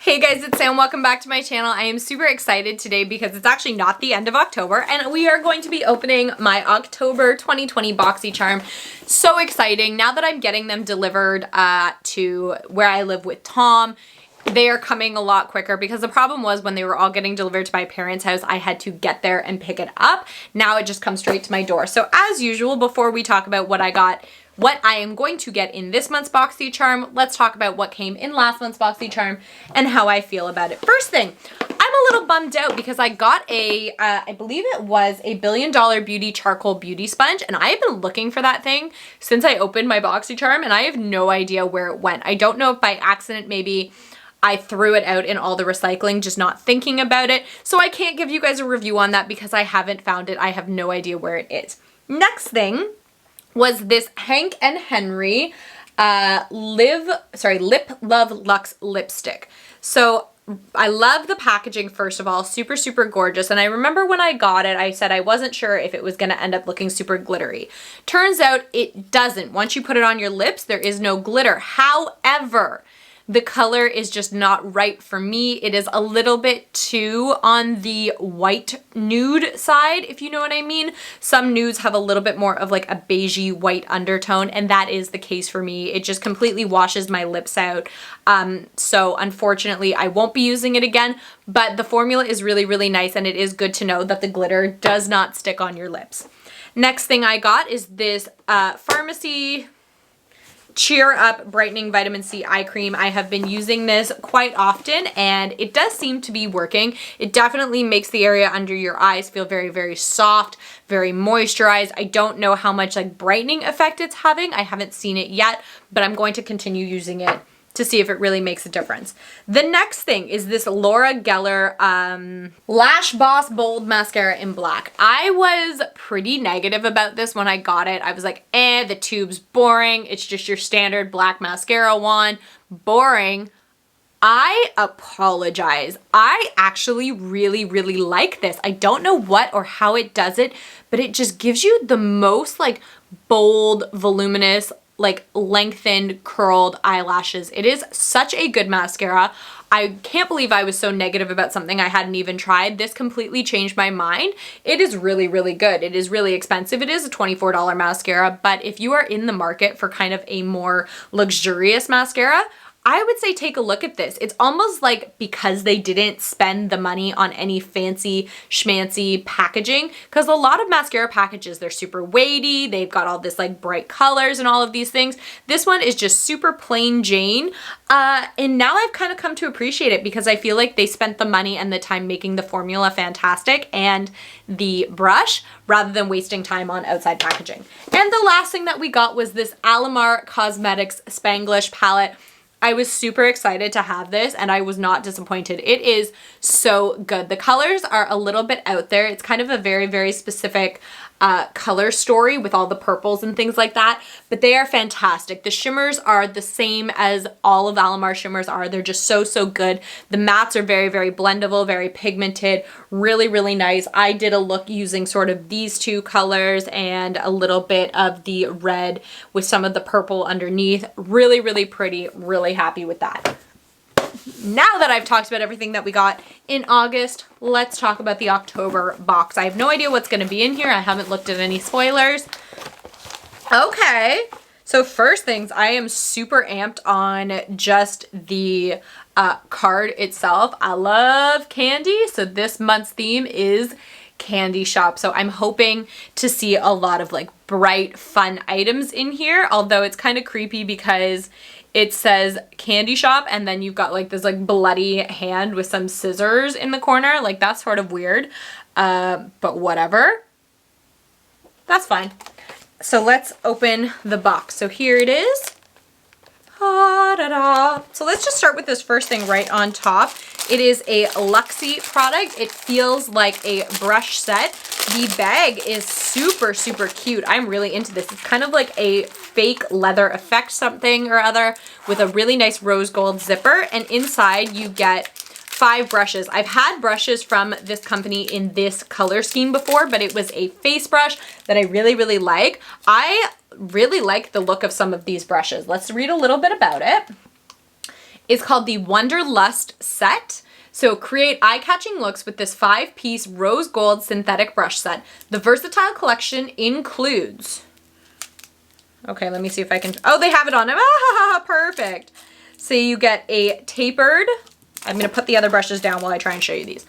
Hey guys, it's Sam. Welcome back to my channel. I am super excited today because it's actually not the end of October and we are going to be opening my October 2020 BoxyCharm. So exciting. Now that I'm getting them delivered to where I live with Tom, they are coming a lot quicker because the problem was when they were all getting delivered to my parents' house, I had to get there and pick it up. Now it just comes straight to my door. So as usual, before we talk about what I am going to get in this month's BoxyCharm, let's talk about what came in last month's BoxyCharm and how I feel about it. First thing, I'm a little bummed out because I got I believe it was a $1 Billion Beauty Charcoal Beauty Sponge, and I have been looking for that thing since I opened my BoxyCharm, and I have no idea where it went. I don't know if by accident maybe I threw it out in all the recycling, just not thinking about it. So I can't give you guys a review on that because I haven't found it. I have no idea where it is. Next thing was this Hank and Henry Lip Love Lux Lipstick. So I love the packaging, first of all, super, super gorgeous. And I remember when I got it, I said I wasn't sure if it was gonna end up looking super glittery. Turns out it doesn't. Once you put it on your lips, there is no glitter. However, the color is just not right for me. It is a little bit too on the white nude side, if you know what I mean. Some nudes have a little bit more of like a beigey white undertone, and that is the case for me. It just completely washes my lips out. So unfortunately, I won't be using it again, but the formula is really, really nice, and it is good to know that the glitter does not stick on your lips. Next thing I got is this Pharmacy Cheer Up Brightening Vitamin C Eye Cream. I have been using this quite often and it does seem to be working. It definitely makes the area under your eyes feel very, very soft, very moisturized. I don't know how much like brightening effect it's having. I haven't seen it yet, but I'm going to continue using it to see if it really makes a difference. The next thing is this Laura Geller Lash Boss Bold Mascara in black. I was pretty negative about this when I got it. I was like, the tube's boring. It's just your standard black mascara wand. Boring. I apologize. I actually really, really like this. I don't know what or how it does it, but it just gives you the most like bold, voluminous, like lengthened, curled eyelashes. It is such a good mascara. I can't believe I was so negative about something I hadn't even tried. This completely changed my mind. It is really, really good. It is really expensive. It is a $24 mascara, but if you are in the market for kind of a more luxurious mascara, I would say take a look at this. It's almost like because they didn't spend the money on any fancy schmancy packaging, because a lot of mascara packages, they're super weighty, they've got all this like bright colors and all of these things. This one is just super plain Jane. And now I've kind of come to appreciate it because I feel like they spent the money and the time making the formula fantastic and the brush rather than wasting time on outside packaging. And the last thing that we got was this Alomar Cosmetics Spanglish palette. I was super excited to have this and I was not disappointed. It is so good. The colors are a little bit out there. It's kind of a very, very specific color story with all the purples and things like that, but they are fantastic. The shimmers are the same as all of Alomar shimmers are. They're just so, so good. The mattes are very, very blendable, very pigmented, really, really nice. I did a look using sort of these two colors and a little bit of the red with some of the purple underneath. Really, really pretty, really happy with that. Now that I've talked about everything that we got in August, let's talk about the October box. I have no idea what's going to be in here. I haven't looked at any spoilers. Okay, so first things, I am super amped on just the card itself. I love candy, so this month's theme is candy shop. So I'm hoping to see a lot of like bright, fun items in here, although it's kind of creepy because it says candy shop and then you've got like this like bloody hand with some scissors in the corner. Like that's sort of weird, but whatever. That's fine. So let's open the box. So here it is. So let's just start with this first thing right on top. It is a Luxie product. It feels like a brush set. The bag is super, super cute. I'm really into this. It's kind of like a fake leather effect something or other with a really nice rose gold zipper. And inside you get 5 brushes. I've had brushes from this company in this color scheme before, but it was a face brush that I really, really like. I really like the look of some of these brushes. Let's read a little bit about it. is called the Wonderlust Set. So create eye-catching looks with this 5-piece rose gold synthetic brush set. The versatile collection includes, okay, let me see if I can, oh, they have it on. Ah, perfect. So you get a tapered, I'm gonna put the other brushes down while I try and show you these.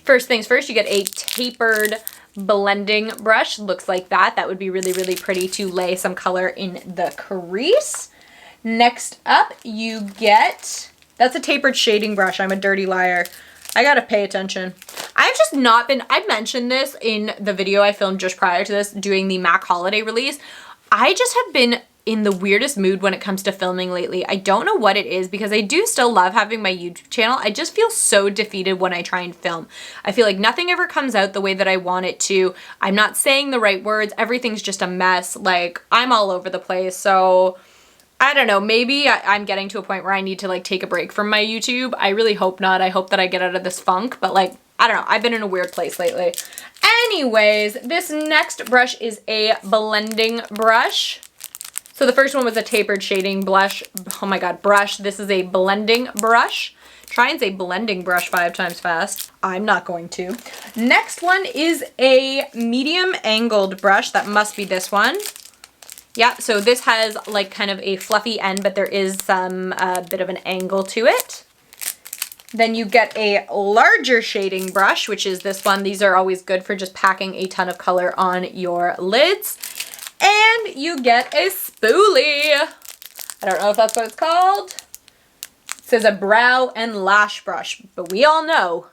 First things first, you get a tapered blending brush. Looks like that. That would be really, really pretty to lay some color in the crease. Next up, you get, that's a tapered shading brush. I'm a dirty liar. I gotta pay attention. I've just not been, I mentioned this in the video I filmed just prior to this, doing the MAC holiday release. I just have been in the weirdest mood when it comes to filming lately. I don't know what it is because I do still love having my YouTube channel. I just feel so defeated when I try and film. I feel like nothing ever comes out the way that I want it to. I'm not saying the right words. Everything's just a mess. Like, I'm all over the place. So I don't know, maybe I'm getting to a point where I need to like take a break from my YouTube. I really hope not. I hope that I get out of this funk, but like, I don't know. I've been in a weird place lately. Anyways, this next brush is a blending brush. So the first one was a tapered shading blush. Oh my God, brush. This is a blending brush. Try and say blending brush 5 times fast. I'm not going to. Next one is a medium angled brush. That must be this one. Yeah, so this has like kind of a fluffy end, but there is some bit of an angle to it. Then you get a larger shading brush, which is this one. These are always good for just packing a ton of color on your lids. And you get a spoolie. I don't know if that's what it's called. It says a brow and lash brush, but we all know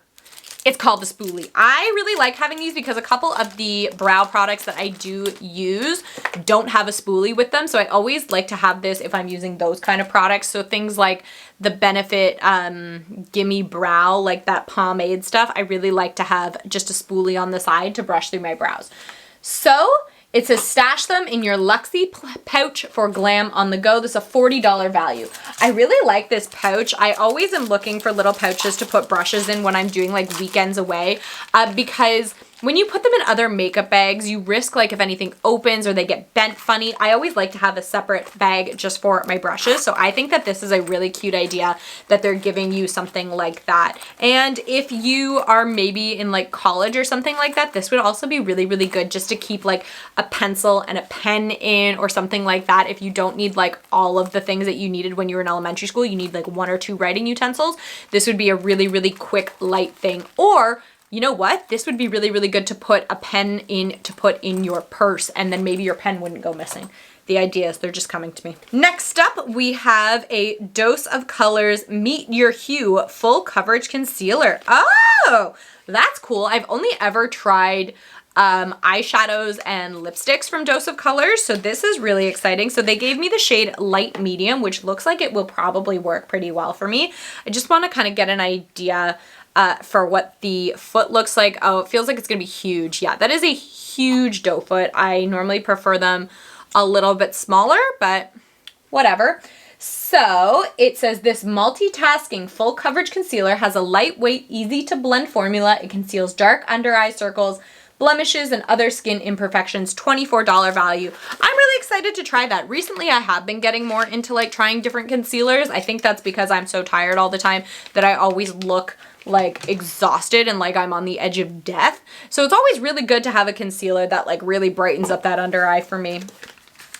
it's called the spoolie. I really like having these because a couple of the brow products that I do use don't have a spoolie with them. So I always like to have this if I'm using those kind of products. So things like the Benefit Gimme Brow, like that pomade stuff, I really like to have just a spoolie on the side to brush through my brows. So it says stash them in your Luxie pouch for glam on the go. This is a $40 value. I really like this pouch. I always am looking for little pouches to put brushes in when I'm doing like weekends away because when you put them in other makeup bags, you risk like if anything opens or they get bent funny. I always like to have a separate bag just for my brushes. So I think that this is a really cute idea that they're giving you something like that. And if you are maybe in like college or something like that, this would also be really, really good just to keep like a pencil and a pen in or something like that. If you don't need like all of the things that you needed when you were in elementary school, you need like 1 or 2 writing utensils. This would be a really, really quick, light thing. Or you know what? This would be really, really good to put a pen in, to put in your purse, and then maybe your pen wouldn't go missing. The ideas, they're just coming to me. Next up, we have a Dose of Colors Meet Your Hue Full Coverage Concealer. Oh, that's cool. I've only ever tried eyeshadows and lipsticks from Dose of Colors, so this is really exciting. So they gave me the shade Light Medium, which looks like it will probably work pretty well for me. I just want to kind of get an idea for what the foot looks like. Oh, it feels like it's gonna be huge. Yeah, that is a huge doe foot. I normally prefer them a little bit smaller, but whatever. So it says this multitasking full coverage concealer has a lightweight, easy to blend formula. It conceals dark under eye circles, blemishes, and other skin imperfections. $24 value. I'm really excited to try that. Recently, I have been getting more into like trying different concealers. I think that's because I'm so tired all the time that I always look like exhausted and like I'm on the edge of death. So it's always really good to have a concealer that like really brightens up that under eye for me.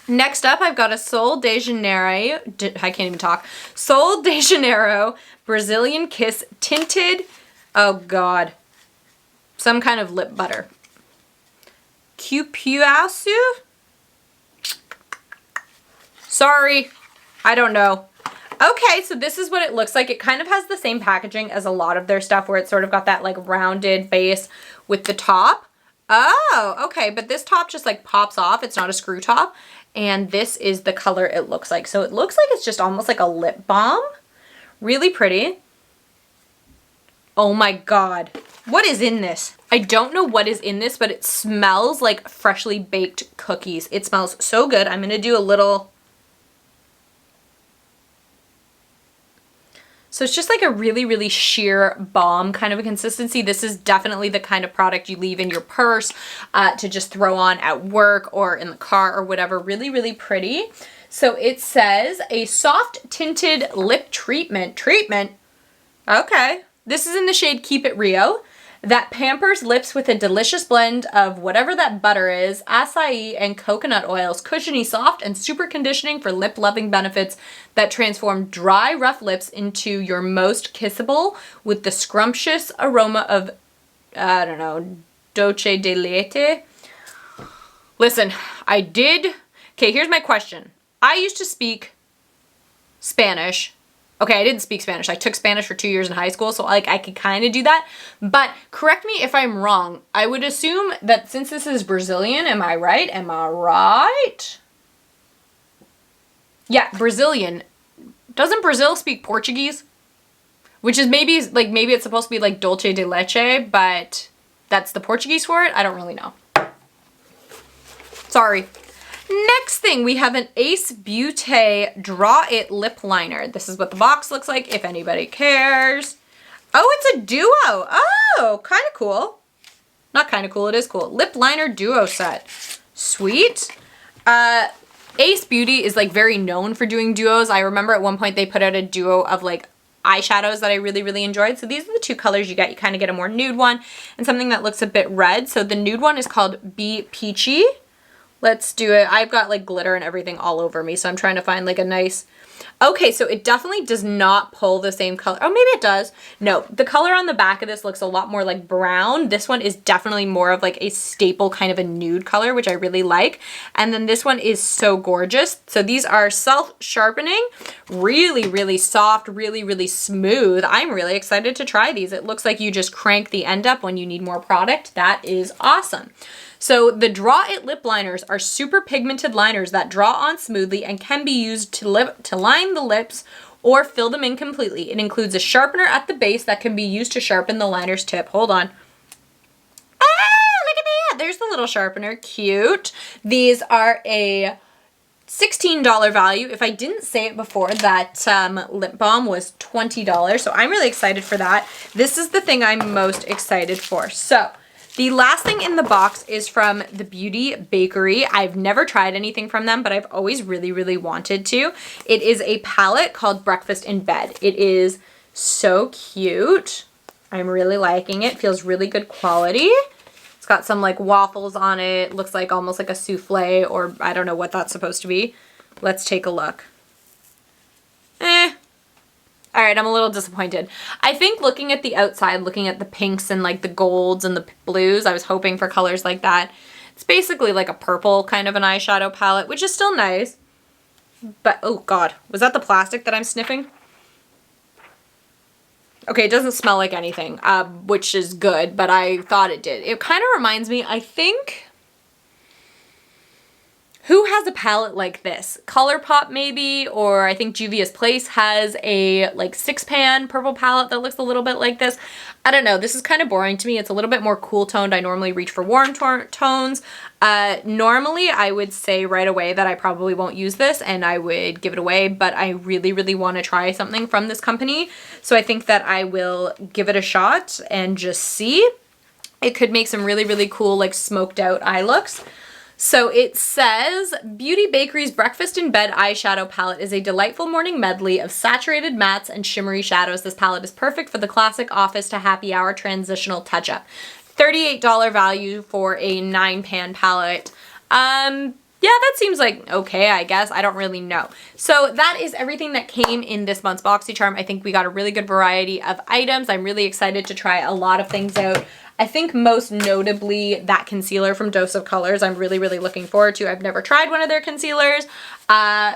Next up, I've got a Sol de Janeiro, I can't even talk, Sol de Janeiro Brazilian Kiss Tinted, oh God, some kind of lip butter. Cupuacu? Sorry, I don't know. Okay, so this is what it looks like. It kind of has the same packaging as a lot of their stuff where it's sort of got that like rounded base with the top. Oh, okay, but this top just like pops off. It's not a screw top. And this is the color it looks like. So it looks like it's just almost like a lip balm. Really pretty. Oh my God. What is in this? I don't know what is in this, but it smells like freshly baked cookies. It smells so good. I'm gonna do a little. So it's just like a really, really sheer balm kind of a consistency. This is definitely the kind of product you leave in your purse to just throw on at work or in the car or whatever. Really, really pretty. So it says a soft tinted lip treatment. Okay. This is in the shade Keep It Rio. That pampers lips with a delicious blend of whatever that butter is, acai and coconut oils, cushiony, soft, and super conditioning for lip-loving benefits that transform dry, rough lips into your most kissable with the scrumptious aroma of, I don't know, dolce de leite. Listen, okay, here's my question. I used to speak Spanish. Okay, I didn't speak Spanish. I took Spanish for 2 years in high school, so like I could kind of do that. But correct me if I'm wrong. I would assume that since this is Brazilian, am I right? Am I right? Yeah, Brazilian. Doesn't Brazil speak Portuguese? Which is maybe it's supposed to be like dulce de leche, but that's the Portuguese for it? I don't really know. Sorry. Next thing, we have an Ace Beaute Draw It Lip Liner. This is what the box looks like, if anybody cares. Oh, it's a duo. Oh, kind of cool. Not kind of cool, it is cool. Lip Liner Duo Set. Sweet. Ace Beauty is like very known for doing duos. I remember at one point they put out a duo of like eyeshadows that I really, really enjoyed. So these are the two colors you get. You kind of get a more nude one and something that looks a bit red. So the nude one is called Be Peachy. Let's do it. I've got like glitter and everything all over me, so I'm trying to find like a nice... Okay, so it definitely does not pull the same color. Oh, maybe it does. No, the color on the back of this looks a lot more like brown. This one is definitely more of like a staple kind of a nude color, which I really like. And then this one is so gorgeous. So these are self-sharpening, really, really soft, really, really smooth. I'm really excited to try these. It looks like you just crank the end up when you need more product. That is awesome. So the Draw It lip liners are super pigmented liners that draw on smoothly and can be used to line the lips or fill them in completely. It includes a sharpener at the base that can be used to sharpen the liner's tip. Hold on. Ah, look at that. There's the little sharpener. Cute. These are a $16 value. If I didn't say it before, that lip balm was $20. So I'm really excited for that. This is the thing I'm most excited for. So the last thing in the box is from the Beaute Bakerie. I've never tried anything from them, but I've always really, really wanted to. It is a palette called Breakfast in Bed. It is so cute. I'm really liking it. Feels really good quality. It's got some like waffles on it. Looks like almost like a souffle, or I don't know what that's supposed to be. Let's take a look. All right, I'm a little disappointed. I think looking at the outside, looking at the pinks and like the golds and the blues, I was hoping for colors like that. It's basically like a purple kind of an eyeshadow palette, which is still nice. But, oh God, was that the plastic that I'm sniffing? Okay, it doesn't smell like anything, which is good, but I thought it did. It kind of reminds me, I think... Who has a palette like this? ColourPop maybe, or I think Juvia's Place has a like 6-pan purple palette that looks a little bit like this. I don't know, this is kind of boring to me. It's a little bit more cool toned. I normally reach for warm tones. Normally I would say right away that I probably won't use this and I would give it away, but I really, really want to try something from this company. So I think that I will give it a shot and just see. It could make some really, really cool like smoked out eye looks. So it says, Beaute Bakerie's Breakfast in Bed eyeshadow palette is a delightful morning medley of saturated mattes and shimmery shadows. This palette is perfect for the classic office to happy hour transitional touch-up. $38 value for a 9-pan palette. Yeah, that seems like okay, I guess. I don't really know. So that is everything that came in this month's BoxyCharm. I think we got a really good variety of items. I'm really excited to try a lot of things out. I think most notably that concealer from Dose of Colors I'm really, really looking forward to. I've never tried one of their concealers,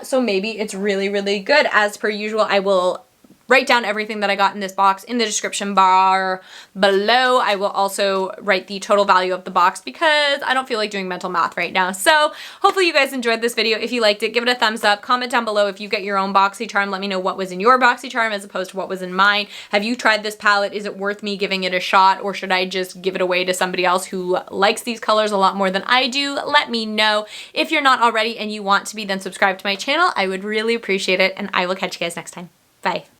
so maybe it's really, really good. As per usual, I will write down everything that I got in this box in the description bar below. I will also write the total value of the box because I don't feel like doing mental math right now. So hopefully you guys enjoyed this video. If you liked it, give it a thumbs up. Comment down below if you get your own BoxyCharm. Let me know what was in your BoxyCharm as opposed to what was in mine. Have you tried this palette? Is it worth me giving it a shot, or should I just give it away to somebody else who likes these colors a lot more than I do? Let me know. If you're not already and you want to be, then subscribe to my channel. I would really appreciate it, and I will catch you guys next time. Bye.